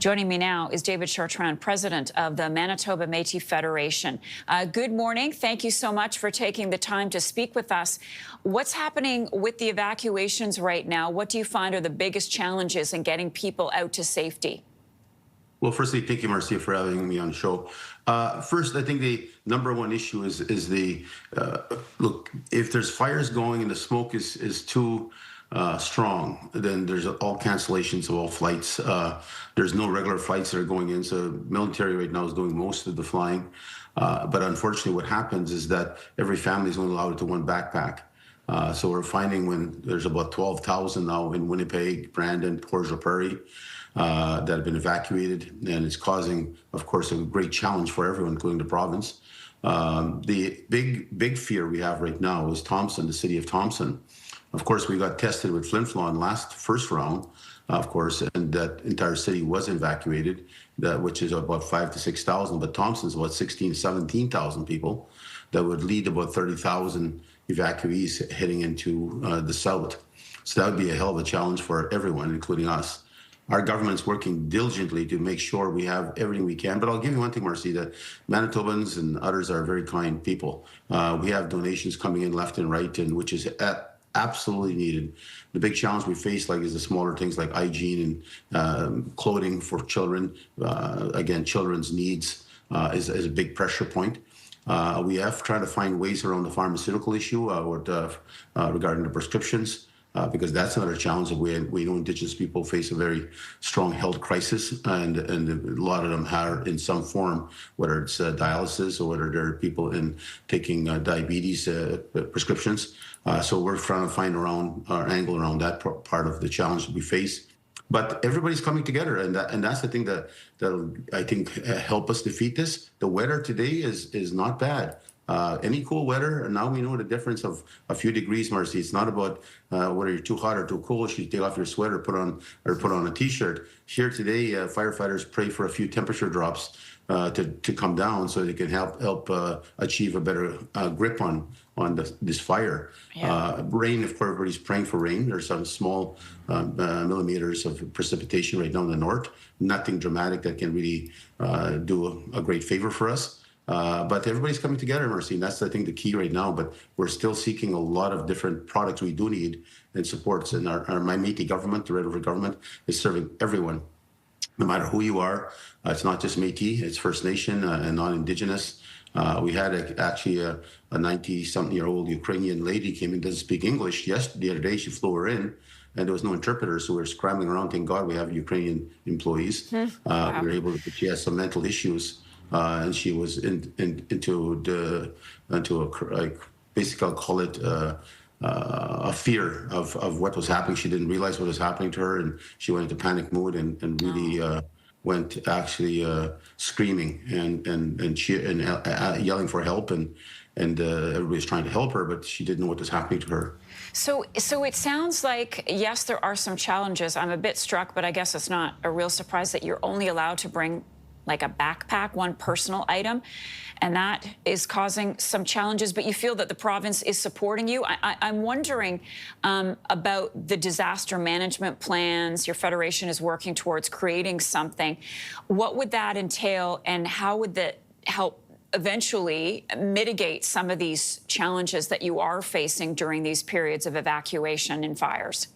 Joining me now is David Chartrand, president of the Manitoba Metis Federation. Good morning. Thank you so much for taking the time to speak with us. What's happening with the evacuations right now? What do you find are the biggest challenges in getting people out to safety? Well, firstly, thank you, Marcia, for having me on the show. First, I think the number one issue is the look. If there's fires going and the smoke is too strong, then there's all cancellations of all flights. There's no regular flights that are going in, so military right now is doing most of the flying. But unfortunately, what happens is that every family is only allowed to one backpack. So we're finding when there's about 12,000 now in Winnipeg, Brandon, Port Prairie, that have been evacuated, and it's causing, of course, a great challenge for everyone, including the province. The big fear we have right now is Thompson, the city of Thompson. Of course, we got tested with flin-flon first round, of course, and that entire city was evacuated, which is about 5,000 to 6,000, but Thompson's about 16,000 to 17,000 people. That would lead about 30,000 evacuees heading into the south. So that would be a hell of a challenge for everyone, including us. Our government's working diligently to make sure we have everything we can. But I'll give you one thing, Marcy, that Manitobans and others are very kind people. We have donations coming in left and right, and which is absolutely needed. The big challenge we face is the smaller things like hygiene and clothing for children. Again, children's needs is a big pressure point. We have tried to find ways around the pharmaceutical issue regarding the prescriptions. Because that's another challenge that we know Indigenous people face a very strong health crisis, and a lot of them are in some form, whether it's dialysis or whether they're people taking diabetes prescriptions. So we're trying to find our angle around that part of the challenge that we face. But everybody's coming together, and that's the thing that I think help us defeat this. The weather today is not bad. Any cool weather, and now we know the difference of a few degrees, Marcy. It's not about whether you're too hot or too cold. You take off your sweater, put on a t-shirt. Here today, firefighters pray for a few temperature drops to come down so they can help achieve a better grip on this fire. Yeah. Rain, of course, everybody's praying for rain. There's some small millimeters of precipitation right now in the north. Nothing dramatic that can really do a great favor for us. But everybody's coming together, Marcy, and that's, I think, the key right now. But we're still seeking a lot of different products we do need and supports. And my Métis government, the Red River government, is serving everyone, no matter who you are. It's not just Métis, it's First Nation and non-Indigenous. We had actually a 90-something-year-old Ukrainian lady came in, doesn't speak English. The other day she flew her in, and there was no interpreter, so we were scrambling around. Thank God we have Ukrainian employees. Wow. We were able to, she has some mental issues. And she was into basically I'll call it a fear of what was happening. She didn't realize what was happening to her, and she went into panic mode and really went actually screaming and yelling for help, and everybody's trying to help her, but she didn't know what was happening to her. So it sounds like, yes, there are some challenges. I'm a bit struck, but I guess it's not a real surprise that you're only allowed to bring like a backpack, one personal item, and that is causing some challenges, but you feel that the province is supporting you. I'm wondering about the disaster management plans. Your federation is working towards creating something. What would that entail, and how would that help eventually mitigate some of these challenges that you are facing during these periods of evacuation and fires?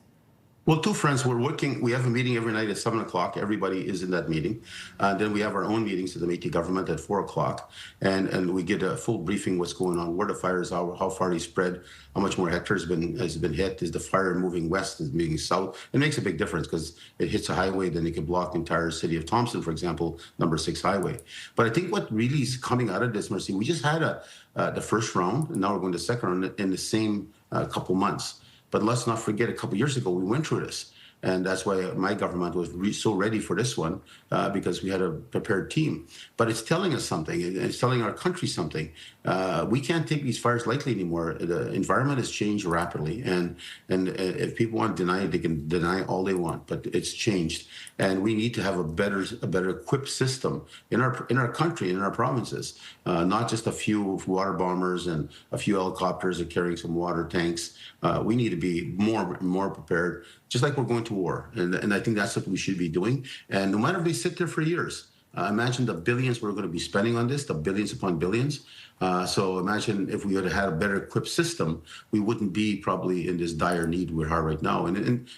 Well, two friends, we're working. We have a meeting every night at 7 o'clock. Everybody is in that meeting. Then we have our own meetings to the Métis government at 4 o'clock. And we get a full briefing what's going on, where the fires are, how far they spread, how much more hectares has been hit. Is the fire moving west, is it moving south? It makes a big difference because it hits a highway, then it can block the entire city of Thompson, for example, number 6 highway. But I think what really is coming out of this, Mercy, we just had the first round, and now we're going to the second round in the same couple months. But let's not forget, a couple years ago, we went through this. And that's why my government was so ready for this one, because we had a prepared team. But it's telling us something. It's telling our country something. We can't take these fires lightly anymore. The environment has changed rapidly. And if people want to deny it, they can deny all they want. But it's changed. And we need to have a better equipped system in our country, in our provinces. Not just a few water bombers and a few helicopters that carrying some water tanks. We need to be more prepared, just like we're going to war. And I think that's what we should be doing. And no matter if they sit there for years, imagine the billions we're going to be spending on this, the billions upon billions. So imagine if we had had a better equipped system, we wouldn't be probably in this dire need we are right now. And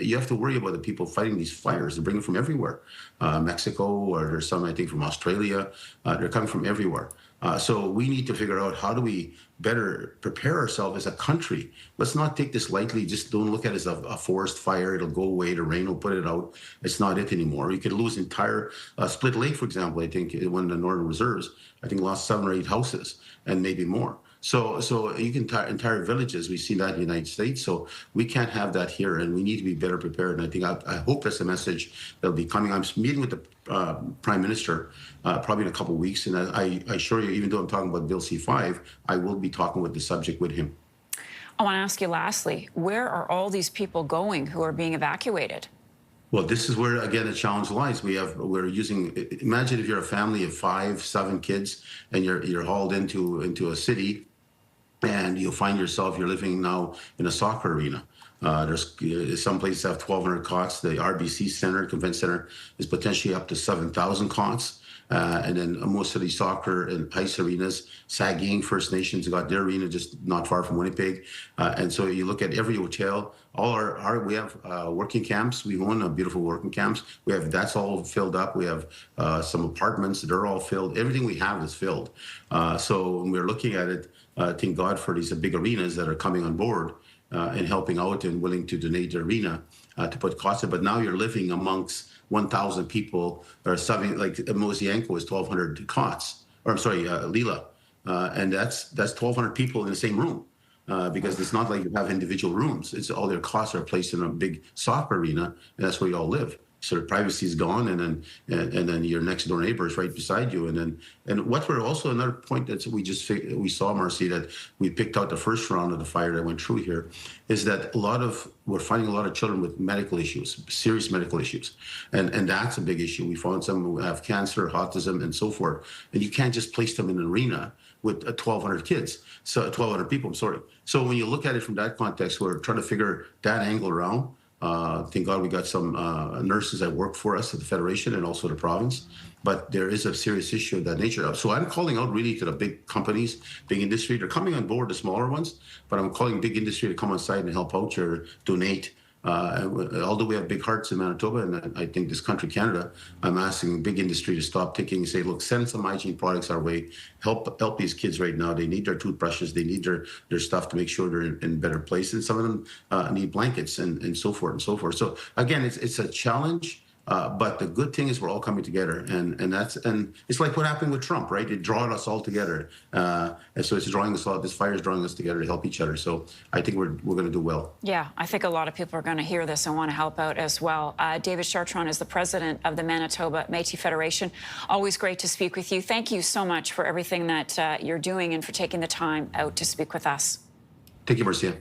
you have to worry about the people fighting these fires. They're bringing from everywhere. Mexico, or there's some, I think, from Australia. They're coming from everywhere. So we need to figure out how do we better prepare ourselves as a country. Let's not take this lightly. Just don't look at it as a forest fire. It'll go away. The rain will put it out. It's not it anymore. You could lose entire Split Lake, for example. I think one of the northern reserves, I think lost 7 or 8 houses and maybe more. So you can entire villages. We see that in the United States. So we can't have that here, and we need to be better prepared. And I think I hope that's a message that'll be coming. I'm meeting with the Prime Minister probably in a couple of weeks, and I assure you, even though I'm talking about Bill C-5, I will be talking with the subject with him. I want to ask you lastly, where are all these people going who are being evacuated? Well, this is where, again, the challenge lies. We're using, imagine if you're a family of 5, 7 kids and you're hauled into a city, and you find yourself, you're living now in a soccer arena. There's some places have 1,200 cots. The RBC Center, Convention Center, is potentially up to 7,000 cots. And then most of these soccer and ice arenas, Saugeen First Nations got their arena just not far from Winnipeg. And so you look at every hotel, all we have working camps. We own beautiful working camps. That's all filled up. We have some apartments. They're all filled. Everything we have is filled. So when we're looking at it, thank God for these big arenas that are coming on board and helping out and willing to donate their arena to put costs in. But now you're living amongst 1,000 people, or something like Mosianko is 1,200 cots, or I'm sorry, Lila, and that's 1,200 people in the same room, because it's not like you have individual rooms. It's all their costs are placed in a big soccer arena, and that's where you all live. So the privacy is gone, and then your next door neighbor is right beside you, and what we're also another point that we saw, Marcy, that we picked out the first round of the fire that went through here, is that we're finding a lot of children with medical issues, serious medical issues, and that's a big issue. We found some who have cancer, autism, and so forth, and you can't just place them in an arena with 1,200 kids, so 1,200 people. I'm sorry. So when you look at it from that context, we're trying to figure that angle around. Thank God we got some nurses that work for us at the Federation and also the province. But there is a serious issue of that nature. So I'm calling out really to the big companies, big industry. They're coming on board, the smaller ones, but I'm calling big industry to come on side and help out or donate. Although we have big hearts in Manitoba, and I think this country, Canada, I'm asking big industry to stop taking and say, look, send some hygiene products our way. Help these kids right now. They need their toothbrushes. They need their stuff to make sure they're in better places. Some of them need blankets and so forth and so forth. So again, it's a challenge. But the good thing is we're all coming together, and it's like what happened with Trump, right? It drawed us all together, and so it's drawing us all. This fire is drawing us together to help each other. So I think we're going to do well. Yeah, I think a lot of people are going to hear this and want to help out as well. David Chartrand is the president of the Manitoba Metis Federation. Always great to speak with you. Thank you so much for everything that you're doing and for taking the time out to speak with us. Thank you, Marcia.